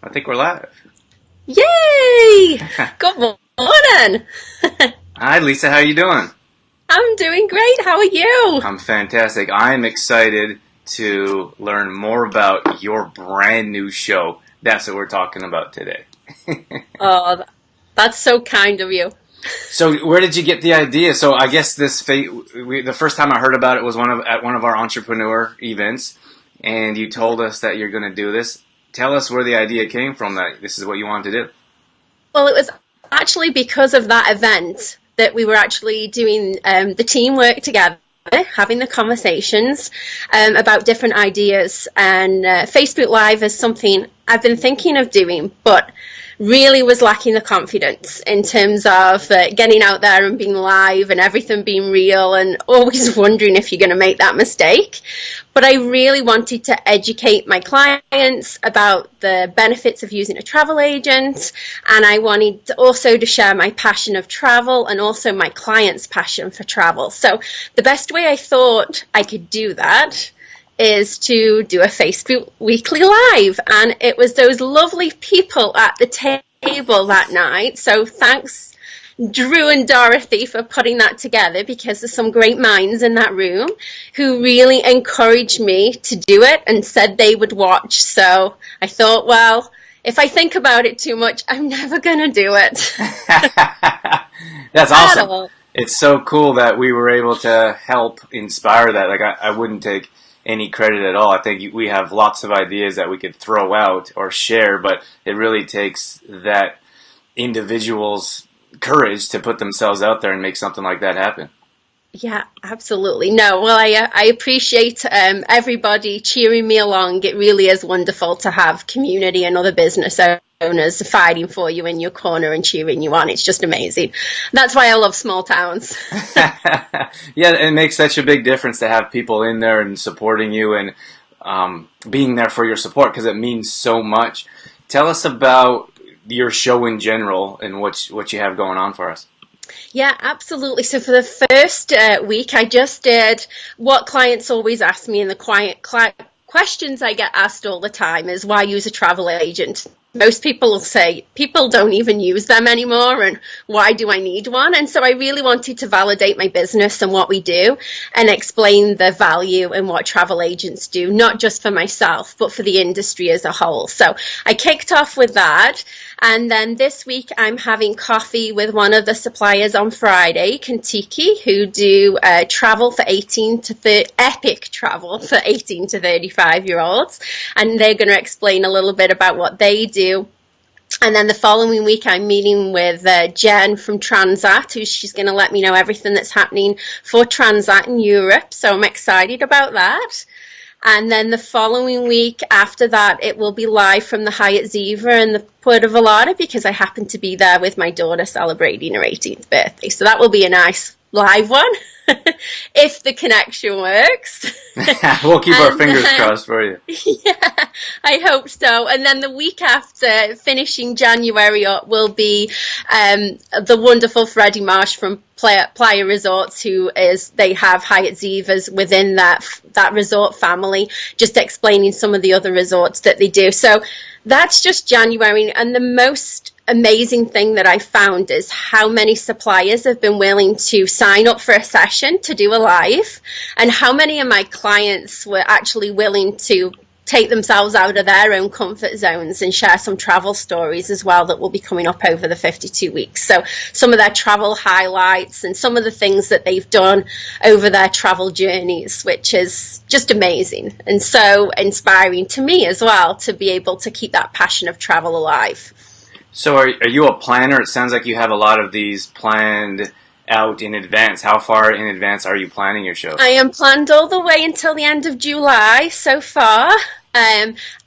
I think we're live. Yay! Good morning. Hi, Lisa. How you doing? I'm doing great. How are you? I'm fantastic. I'm excited to learn more about your brand new show. That's what we're talking about today. Oh, that's so kind of you. So, where did you get the idea? So, I guess the first time I heard about it was at one of our entrepreneur events, and you told us that you're going to do this. Tell us where the idea came from that this is what you wanted to do. Well, it was actually because of that event that we were actually doing the teamwork together, having the conversations about different ideas. And Facebook Live is something I've been thinking of doing, but really was lacking the confidence in terms of getting out there and being live and everything being real, and always wondering if you're going to make that mistake. But I really wanted to educate my clients about the benefits of using a travel agent, and I wanted also to share my passion of travel and also my clients' passion for travel. So the best way I thought I could do that is to do a Facebook Weekly Live, and it was those lovely people at the table that night. So thanks, Drew and Dorothy, for putting that together, because there's some great minds in that room who really encouraged me to do it and said they would watch. So I thought, well, if I think about it too much, I'm never going to do it. That's awesome. It's so cool that we were able to help inspire that. Like, I wouldn't take any credit at all. I think we have lots of ideas that we could throw out or share, but it really takes that individual's courage to put themselves out there and make something like that happen. Yeah, absolutely. No, well, I appreciate everybody cheering me along. It really is wonderful to have community and other business owners fighting for you in your corner and cheering you on. It's just amazing. That's why I love small towns. Yeah, it makes such a big difference to have people in there and supporting you and being there for your support, because it means so much. Tell us about your show in general and what you have going on for us. Yeah, absolutely. So for the first week, I just did what clients always ask me, and the questions I get asked all the time is, why use a travel agent? Most people will say people don't even use them anymore, and why do I need one? And so I really wanted to validate my business and what we do and explain the value in what travel agents do, not just for myself, but for the industry as a whole. So I kicked off with that. And then this week I'm having coffee with one of the suppliers on Friday, Kentucky, who do travel for epic travel for 18 to 35-year-olds. And they're going to explain a little bit about what they do. And then the following week, I'm meeting with Jen from Transat, she's going to let me know everything that's happening for Transat in Europe. So I'm excited about that. And then the following week after that, it will be live from the Hyatt Ziva in the Puerto Vallarta, because I happen to be there with my daughter celebrating her 18th birthday. So that will be a nice live one, if the connection works. We'll keep our fingers crossed for you. Yeah, I hope so. And then the week after, finishing January up, will be the wonderful Freddie Marsh from Playa Resorts, they have Hyatt Zivas within that resort family, just explaining some of the other resorts that they do. So that's just January. And the most amazing thing that I found is how many suppliers have been willing to sign up for a session to do a live, and how many of my clients were actually willing to take themselves out of their own comfort zones and share some travel stories as well that will be coming up over the 52 weeks. So some of their travel highlights and some of the things that they've done over their travel journeys, which is just amazing and so inspiring to me as well, to be able to keep that passion of travel alive. So are you a planner? It sounds like you have a lot of these planned out in advance. How far in advance are you planning your show? I am planned all the way until the end of July so far.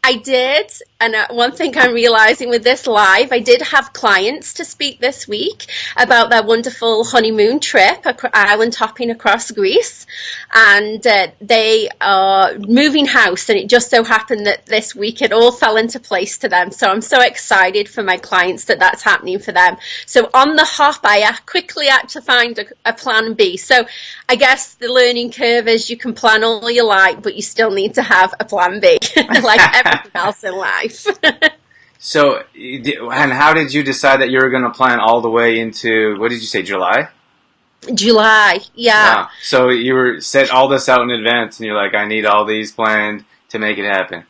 I did, and one thing I'm realizing with this live, I did have clients to speak this week about their wonderful honeymoon trip, island hopping across Greece, and they are moving house, and it just so happened that this week it all fell into place to them. So I'm so excited for my clients that that's happening for them. So on the hop, I quickly had to find a plan B. So I guess the learning curve is you can plan all you like, but you still need to have a plan B, like everything else in life. So, and how did you decide that you were going to plan all the way into, what did you say, July? July, yeah. Wow. So you were set all this out in advance, and you're like, I need all these planned to make it happen.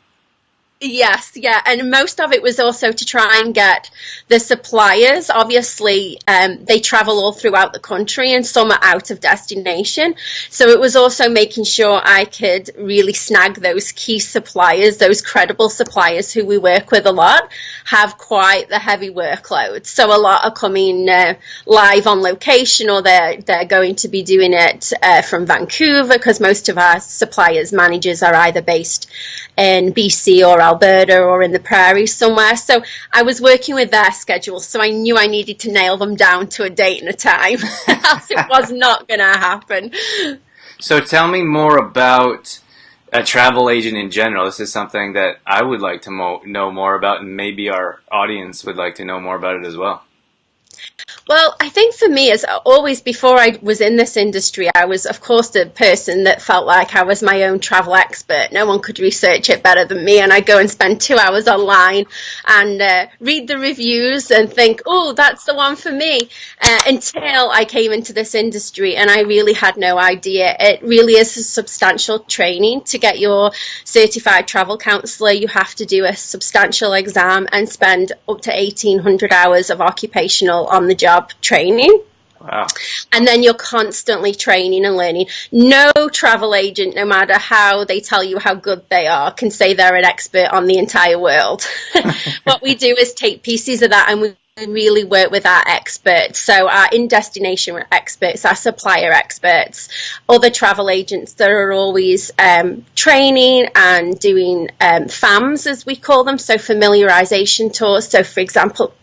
Yes, yeah, and most of it was also to try and get the suppliers. Obviously, they travel all throughout the country and some are out of destination. So it was also making sure I could really snag those key suppliers, those credible suppliers who we work with a lot, have quite the heavy workload. So a lot are coming live on location, or they're going to be doing it from Vancouver, because most of our suppliers managers are either based in BC or Alberta or in the prairies somewhere. So I was working with their schedules, so I knew I needed to nail them down to a date and a time, else it was not going to happen. So tell me more about a travel agent in general. This is something that I would like to know more about, and maybe our audience would like to know more about it as well. Well, I think for me, as always, before I was in this industry, I was, of course, the person that felt like I was my own travel expert. No one could research it better than me, and I go and spend 2 hours online and read the reviews and think, oh, that's the one for me, until I came into this industry and I really had no idea. It really is a substantial training. To get your certified travel counsellor, you have to do a substantial exam and spend up to 1,800 hours of occupational on-the-job training. Wow. And then you're constantly training and learning. No travel agent, no matter how they tell you how good they are, can say they're an expert on the entire world. What we do is take pieces of that and we really work with our experts. So our in-destination experts, our supplier experts, other travel agents that are always training and doing FAMs, as we call them, so familiarization tours. So, for example,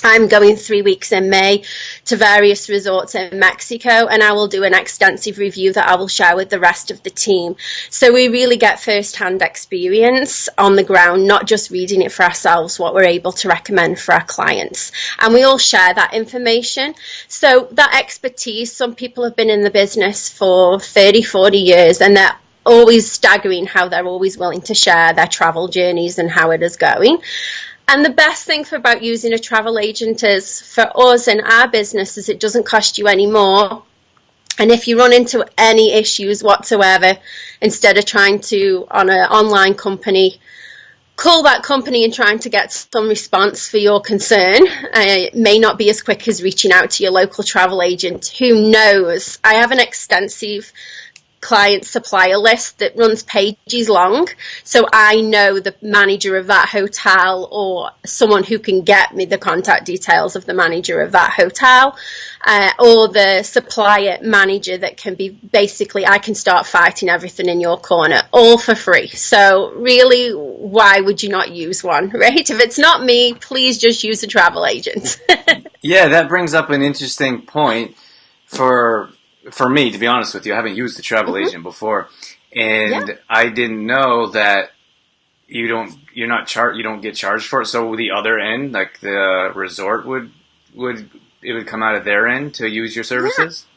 I'm going 3 weeks in May to various resorts in Mexico, and I will do an extensive review that I will share with the rest of the team. So we really get first-hand experience on the ground, not just reading it for ourselves, what we're able to recommend for our clients. And we all share that information. So that expertise, some people have been in the business for 30, 40 years, and they're always staggering how they're always willing to share their travel journeys and how it is going. And the best thing about using a travel agent is, for us in our business, is it doesn't cost you any more. And if you run into any issues whatsoever, instead of trying to, on an online company, call that company and trying to get some response for your concern, it may not be as quick as reaching out to your local travel agent. Who knows? I have an extensive client supplier list that runs pages long, so I know the manager of that hotel, or someone who can get me the contact details of the manager of that hotel, or the supplier manager that can be, basically, I can start fighting everything in your corner, all for free. So really, why would you not use one, right? If it's not me, please just use a travel agent. Yeah, that brings up an interesting point for me, to be honest with you. I haven't used a travel agent before, and I didn't know that you don't get charged for it. So the other end, like the resort would come out of their end to use your services? Yeah.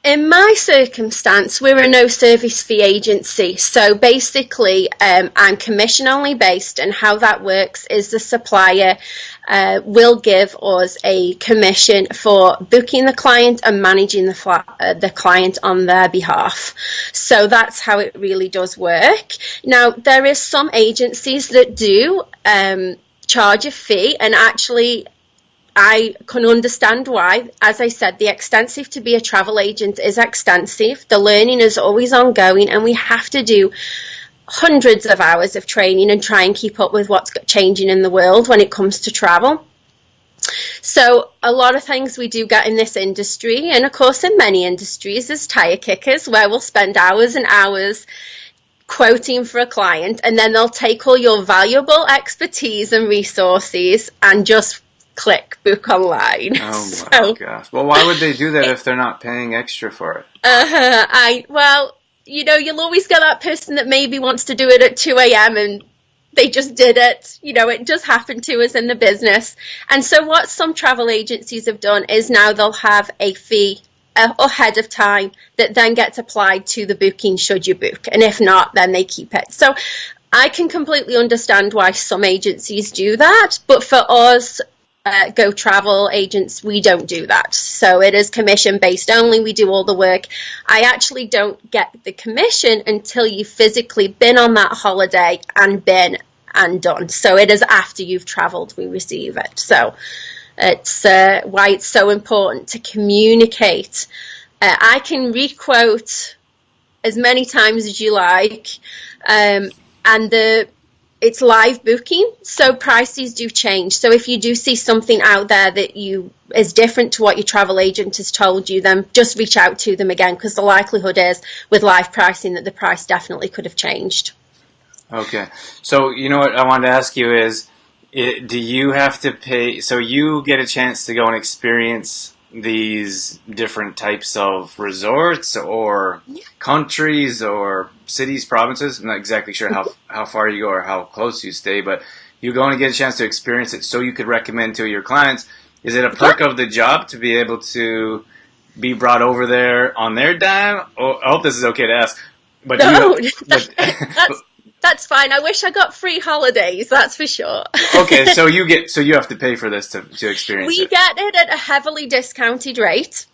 In my circumstance, we're a no service fee agency. So basically, I'm commission only based, and how that works is the supplier will give us a commission for booking the client and managing the client on their behalf. So that's how it really does work. Now, there is some agencies that do charge a fee, and actually I can understand why. As I said, the extensive to be a travel agent is extensive. The learning is always ongoing, and we have to do hundreds of hours of training and try and keep up with what's changing in the world when it comes to travel. So a lot of things we do get in this industry, and of course in many industries, is tire kickers, where we'll spend hours and hours quoting for a client, and then they'll take all your valuable expertise and resources and just click book online. Oh my gosh. Well, why would they do that if they're not paying extra for it? Well, you'll always get that person that maybe wants to do it at 2 a.m. and they just did it. It just happened to us in the business. And so what some travel agencies have done is now they'll have a fee ahead of time that then gets applied to the booking should you book. And if not, then they keep it. So I can completely understand why some agencies do that, but for us, Go Travel agents, we don't do that. So it is commission based only. We do all the work. I actually don't get the commission until you've physically been on that holiday and been and done. So it is after you've traveled we receive it. So it's why it's so important to communicate. I can requote as many times as you like, and it's live booking, so prices do change. So if you do see something out there that is different to what your travel agent has told you, then just reach out to them again, because the likelihood is with live pricing that the price definitely could have changed. Okay. So, you know what I wanted to ask you is, do you have to pay, so you get a chance to go and experience these different types of resorts or countries or cities, provinces? I'm not exactly sure how far you go or how close you stay, but you go and get a chance to experience it so you could recommend to your clients. Is it a perk of the job to be able to be brought over there on their dime? Oh, I hope this is okay to ask. But no, that's fine. I wish I got free holidays, that's for sure. Okay, so you have to pay for this to experience it. We get it at a heavily discounted rate.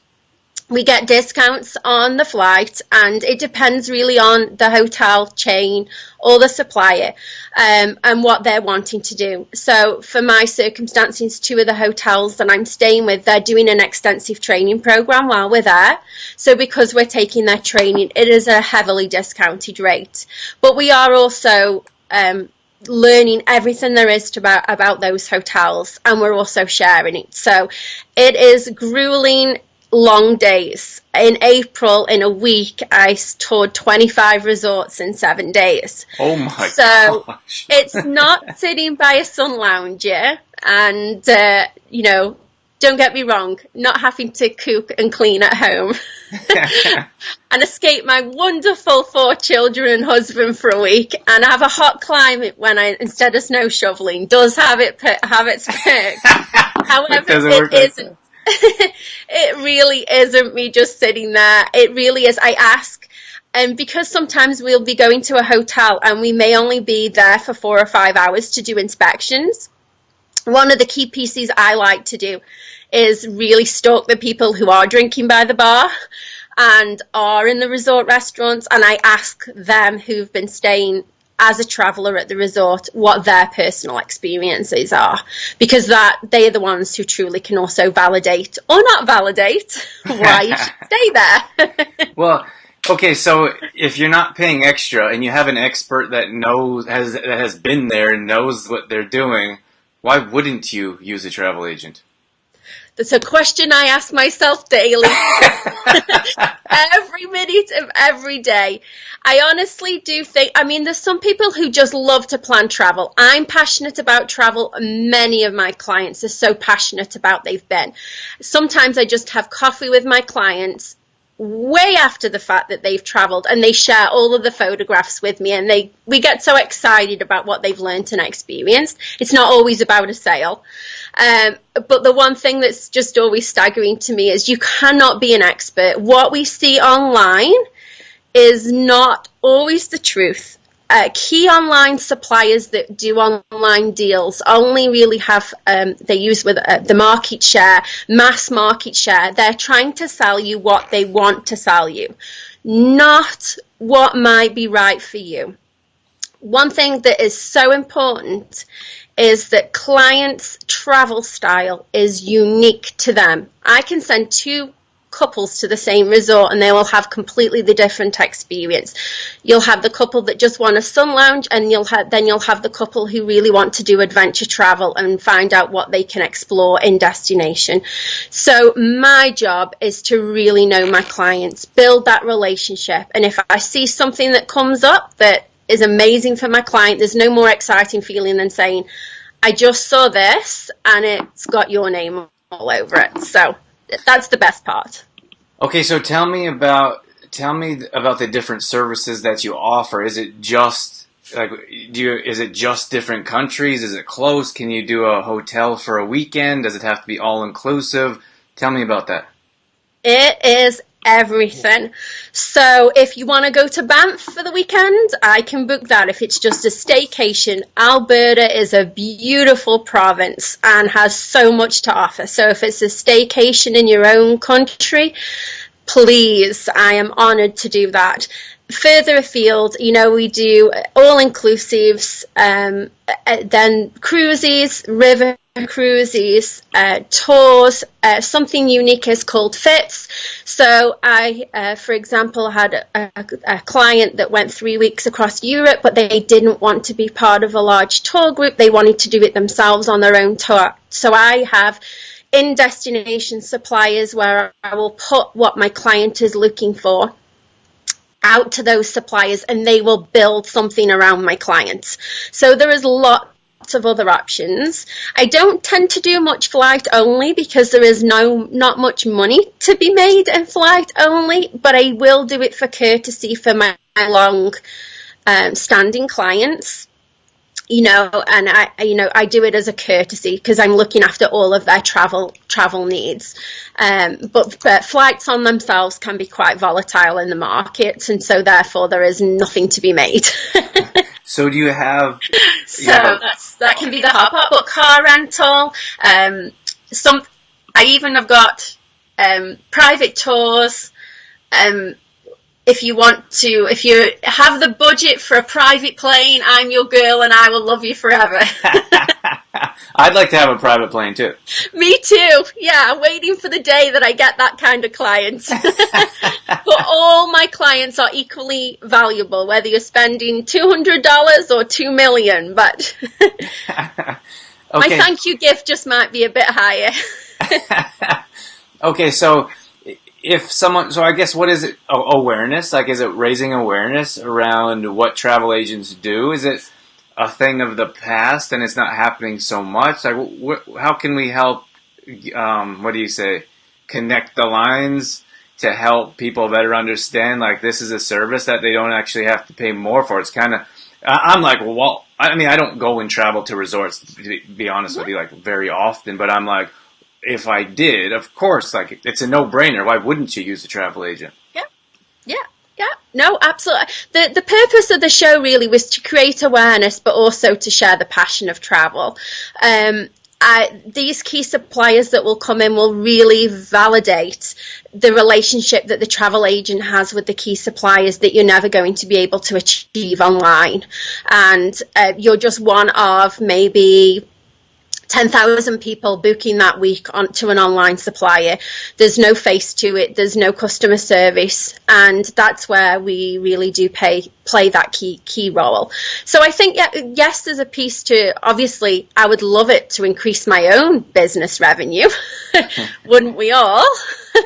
We get discounts on the flight, and it depends really on the hotel chain or the supplier, and what they're wanting to do. So for my circumstances, 2 of the hotels that I'm staying with, they're doing an extensive training program while we're there. So because we're taking their training, it is a heavily discounted rate. But we are also learning everything there is about those hotels, and we're also sharing it. So it is grueling, long days. In April, in a week, I toured 25 resorts in 7 days. Oh my gosh. So it's not sitting by a sun lounger and, don't get me wrong, not having to cook and clean at home and escape my wonderful 4 children and husband for a week and have a hot climate instead of snow shoveling does have its perks. However, it isn't. It really isn't me just sitting there. It really is. I ask, and because sometimes we'll be going to a hotel and we may only be there for 4 or 5 hours to do inspections. One of the key pieces I like to do is really stalk the people who are drinking by the bar and are in the resort restaurants, and I ask them who've been staying as a traveller at the resort what their personal experiences are, because they are the ones who truly can also validate or not validate why you should stay there. Well, okay, so if you're not paying extra and you have an expert that has been there and knows what they're doing, why wouldn't you use a travel agent? That's a question I ask myself daily, every minute of every day. I honestly do think, there's some people who just love to plan travel. I'm passionate about travel. Many of my clients are so passionate about they've been. Sometimes I just have coffee with my clients way after the fact that they've traveled, and they share all of the photographs with me, and we get so excited about what they've learned and experienced. It's not always about a sale. But the one thing that's just always staggering to me is you cannot be an expert. What we see online is not always the truth. Key online suppliers that do online deals only really have, they use with the market share, mass market share. They're trying to sell you what they want to sell you, not what might be right for you. One thing that is so important is that clients' travel style is unique to them. I can send 2 couples to the same resort and they will have completely the different experience. You'll have the couple that just want a sun lounge, and you'll have the couple who really want to do adventure travel and find out what they can explore in destination. So my job is to really know my clients, build that relationship, and if I see something that comes up that is amazing for my client, there's no more exciting feeling than saying, I just saw this and it's got your name all over it. So that's the best part. Okay, so tell me about the different services that you offer. Is it just is it just different countries? Is it close? Can you do a hotel for a weekend? Does it have to be all inclusive? Tell me about that. It is everything. So if you want to go to Banff for the weekend, I can book that. If it's just a staycation, Alberta is a beautiful province and has so much to offer. So if it's a staycation in your own country, please, I am honoured to do that. Further afield, we do all-inclusives, then cruises, river cruises, tours. Something unique is called FITs. So I, for example, had a client that went 3 weeks across Europe, but they didn't want to be part of a large tour group. They wanted to do it themselves on their own tour. So I have in-destination suppliers where I will put what my client is looking for out to those suppliers, and they will build something around my clients. So there is lots of other options. I don't tend to do much flight only because there is not much money to be made in flight only, but I will do it for courtesy for my long standing clients. And I do it as a courtesy because I'm looking after all of their travel needs. But flights on themselves can be quite volatile in the markets, and so therefore there is nothing to be made. So do you have? That can be the hop-up, but car rental. I even have got private tours. If you have the budget for a private plane, I'm your girl and I will love you forever. I'd like to have a private plane too. Me too. Yeah, waiting for the day that I get that kind of client. But all my clients are equally valuable, whether you're spending $200 or $2 million. But okay. My thank you gift just might be a bit higher. Okay, so I guess what is it? Awareness? Like, is it raising awareness around what travel agents do? Is it a thing of the past and it's not happening so much? Like, how can we help? Connect the lines to help people better understand? Like, this is a service that they don't actually have to pay more for. It's kind of. I'm like, well, I mean, I don't go and travel to resorts, to be honest with you, like very often. But I'm like, if I did, of course, like it's a no-brainer. Why wouldn't you use a travel agent? Yeah. No, absolutely. The purpose of the show really was to create awareness, but also to share the passion of travel. These key suppliers that will come in will really validate the relationship that the travel agent has with the key suppliers that you're never going to be able to achieve online. And you're just one of maybe 10,000 people booking that week to an online supplier. There's no face to it. There's no customer service. And that's where we really do play that key role. So I think, yes, there's a piece to, obviously, I would love it to increase my own business revenue. Wouldn't we all?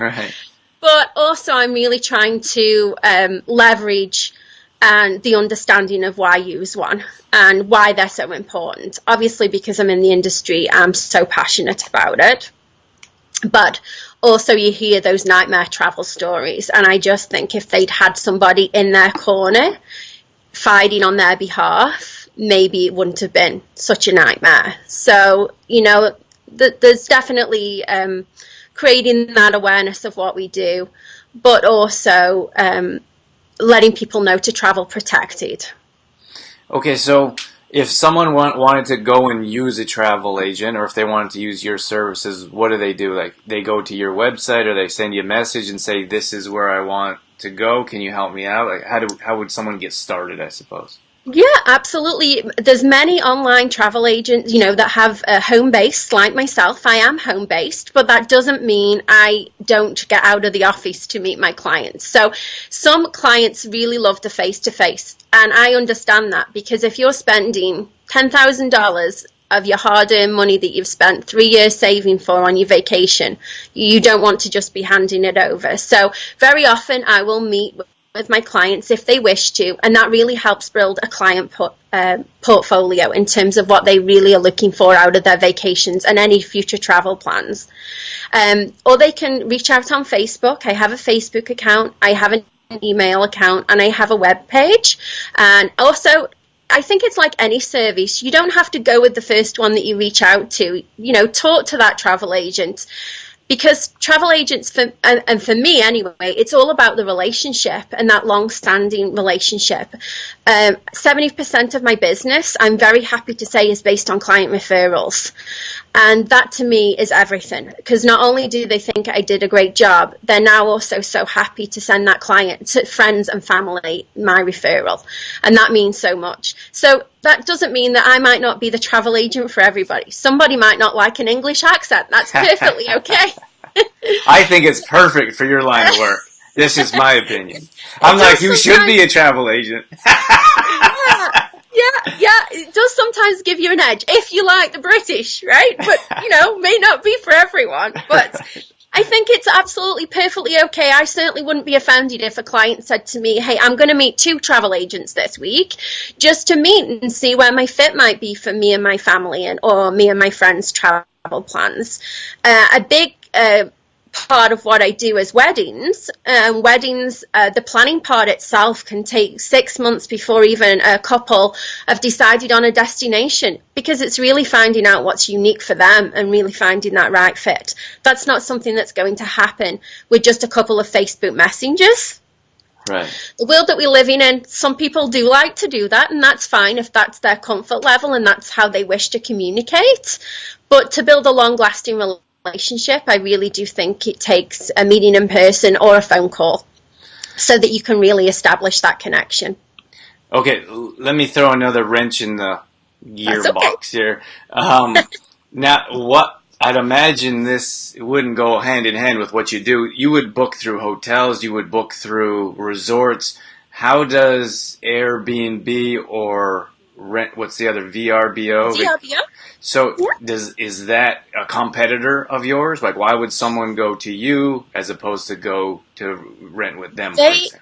Right. But also I'm really trying to leverage and the understanding of why use one and why they're so important. Obviously, because I'm in the industry, I'm so passionate about it. But also you hear those nightmare travel stories, and I just think if they'd had somebody in their corner fighting on their behalf, maybe it wouldn't have been such a nightmare. So, there's definitely creating that awareness of what we do, but also letting people know to travel protected. Okay, so if someone wanted to go and use a travel agent, or if they wanted to use your services, what do they do? Like, they go to your website, or they send you a message and say, this is where I want to go, can you help me out? Like, how would someone get started, I suppose? Yeah, absolutely. There's many online travel agents, that have a home base like myself. I am home based, but that doesn't mean I don't get out of the office to meet my clients. So some clients really love the face-to-face, and I understand that, because if you're spending $10,000 of your hard-earned money that you've spent 3 years saving for on your vacation, you don't want to just be handing it over. So very often I will meet with my clients if they wish to, and that really helps build a client portfolio in terms of what they really are looking for out of their vacations and any future travel plans. Or they can reach out on Facebook. I have a Facebook account, I have an email account, and I have a web page. And also, I think it's like any service. You don't have to go with the first one that you reach out to. Talk to that travel agent. Because travel agents, and for me anyway, it's all about the relationship and that long-standing relationship. 70% of my business, I'm very happy to say, is based on client referrals. And that to me is everything, because not only do they think I did a great job, they're now also so happy to send that client to friends and family my referral. And that means so much. So that doesn't mean that I might not be the travel agent for everybody. Somebody might not like an English accent. That's perfectly okay. I think it's perfect for your line of work. This is my opinion. I'm like, you should be a travel agent. Yeah, it does sometimes give you an edge if you like the British, right? But, may not be for everyone. But I think it's absolutely perfectly okay. I certainly wouldn't be offended if a client said to me, hey, I'm going to meet 2 travel agents this week just to meet and see where my fit might be for me and my family or me and my friends' travel plans. A big part of what I do is weddings. The planning part itself can take 6 months before even a couple have decided on a destination, because it's really finding out what's unique for them and really finding that right fit. That's not something that's going to happen with just a couple of Facebook messengers. Right. The world that we live in, some people do like to do that, and that's fine if that's their comfort level and that's how they wish to communicate. But to build a long-lasting relationship, I really do think it takes a meeting in person or a phone call so that you can really establish that connection. Okay, let me throw another wrench in the gearbox here. Now, what I'd imagine this wouldn't go hand in hand with what you do. You would book through hotels, you would book through resorts. How does Airbnb or what's the other, VRBO? VRBO? So is that a competitor of yours? Like, why would someone go to you as opposed to go to rent with them, for example?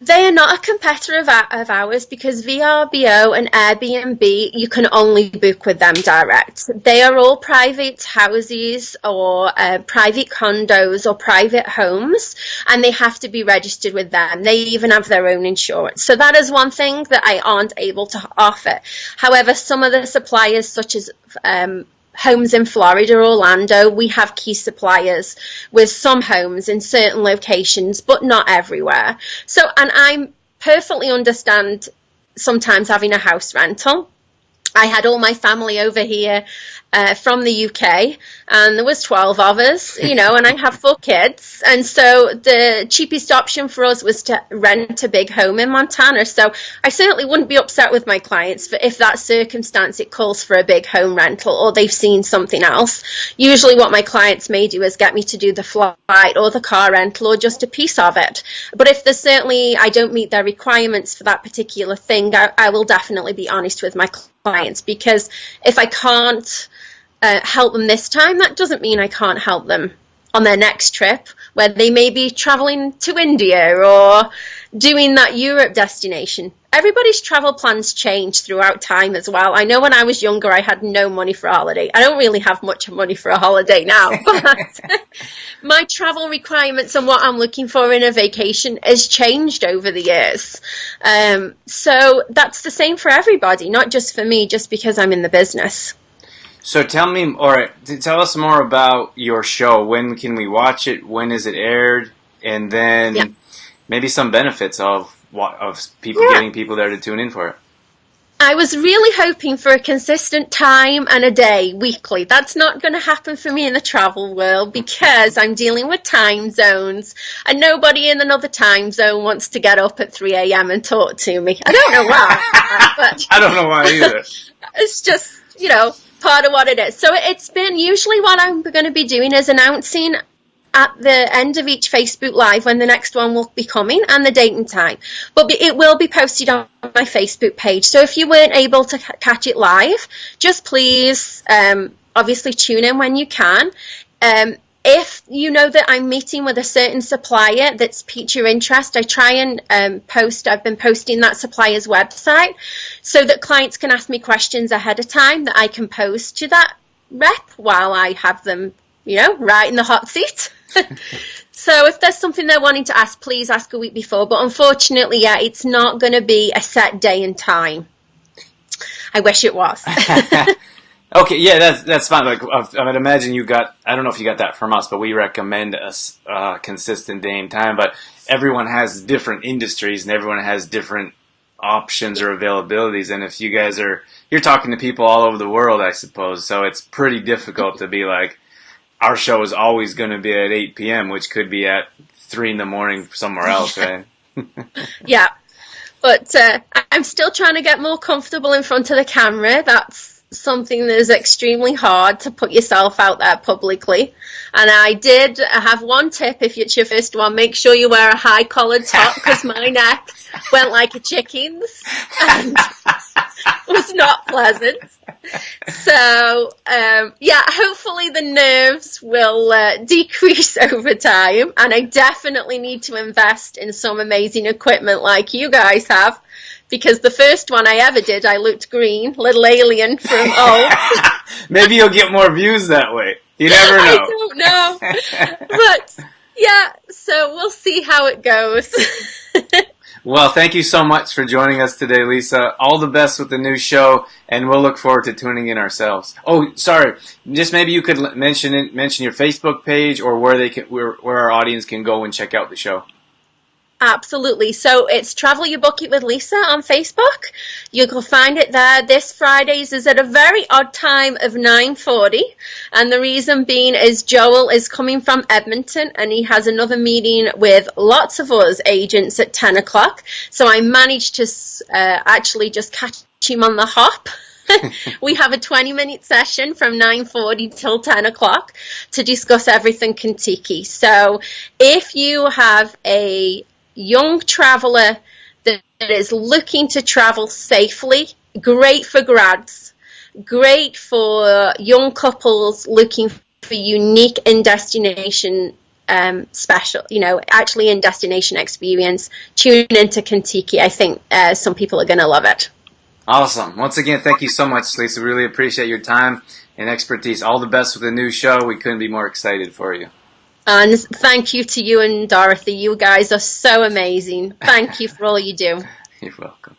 They are not a competitor of ours, because VRBO and Airbnb, you can only book with them direct. They are all private houses or private condos or private homes, and they have to be registered with them. They even have their own insurance. So that is one thing that I aren't able to offer. However, some of the suppliers, such as homes in Florida, Orlando, we have key suppliers with some homes in certain locations, but not everywhere. So, and I perfectly understand sometimes having a house rental. I had all my family over here from the UK, and there was 12 of us, and I have 4 kids. And so the cheapest option for us was to rent a big home in Montana. So I certainly wouldn't be upset with my clients if that circumstance, it calls for a big home rental or they've seen something else. Usually what my clients may do is get me to do the flight or the car rental or just a piece of it. But if there's certainly, I don't meet their requirements for that particular thing, I will definitely be honest with my clients, because if I can't help them this time, that doesn't mean I can't help them on their next trip, where they may be traveling to India or doing that Europe destination. Everybody's travel plans change throughout time as well. I know when I was younger, I had no money for a holiday. I don't really have much money for a holiday now, but my travel requirements and what I'm looking for in a vacation has changed over the years. So that's the same for everybody, not just for me, just because I'm in the business. So tell us more about your show. When can we watch it? When is it aired? And then maybe some benefits of people getting people there to tune in for it. I was really hoping for a consistent time and a day weekly. That's not going to happen for me in the travel world, because I'm dealing with time zones, and nobody in another time zone wants to get up at 3 a.m. and talk to me. I don't know why. But I don't know why either. It's just, part of what it is. So it's been, usually what I'm going to be doing is announcing at the end of each Facebook Live when the next one will be coming and the date and time. But it will be posted on my Facebook page. So if you weren't able to catch it live, just please obviously tune in when you can. If you know that I'm meeting with a certain supplier that's piqued your interest, I try and I've been posting that supplier's website so that clients can ask me questions ahead of time that I can pose to that rep while I have them, right in the hot seat. So if there's something they're wanting to ask, please ask a week before. But unfortunately, it's not going to be a set day and time. I wish it was. Okay, yeah, that's fine. Like, I would imagine you got. I don't know if you got that from us, but we recommend a consistent day and time. But everyone has different industries, and everyone has different options or availabilities. And if you guys you're talking to people all over the world, I suppose. So it's pretty difficult to be like, our show is always going to be at 8 p.m., which could be at 3 in the morning somewhere else, right? Yeah, but I'm still trying to get more comfortable in front of the camera. That's something that is extremely hard, to put yourself out there publicly. And I have one tip: if it's your first one, make sure you wear a high collared top, because my neck went like a chicken's and was not pleasant. So yeah, hopefully the nerves will decrease over time, and I definitely need to invest in some amazing equipment like you guys have, because the first one I ever did, I looked green, little alien from Maybe you'll get more views that way. You never know. I don't know. But yeah, so we'll see how it goes. Well, thank you so much for joining us today, Lisa. All the best with the new show, and we'll look forward to tuning in ourselves. Oh, sorry. Just maybe you could mention your Facebook page, or where our audience can go and check out the show. Absolutely. So it's Travel Your Bucket with Lisa on Facebook. You can find it there. This Friday's is at a very odd time of 9:40. And the reason being is Joel is coming from Edmonton, and he has another meeting with lots of us agents at 10 o'clock. So I managed to actually just catch him on the hop. We have a 20-minute session from 9:40 till 10 o'clock to discuss everything Kentucky. So if you have a young traveler that is looking to travel safely, great for grads, great for young couples looking for unique in-destination special, actually in-destination experience, tune into Kentucky. I think some people are going to love it. Awesome. Once again, thank you so much, Lisa. Really appreciate your time and expertise. All the best with the new show. We couldn't be more excited for you. And thank you to you and Dorothy. You guys are so amazing. Thank you for all you do. You're welcome.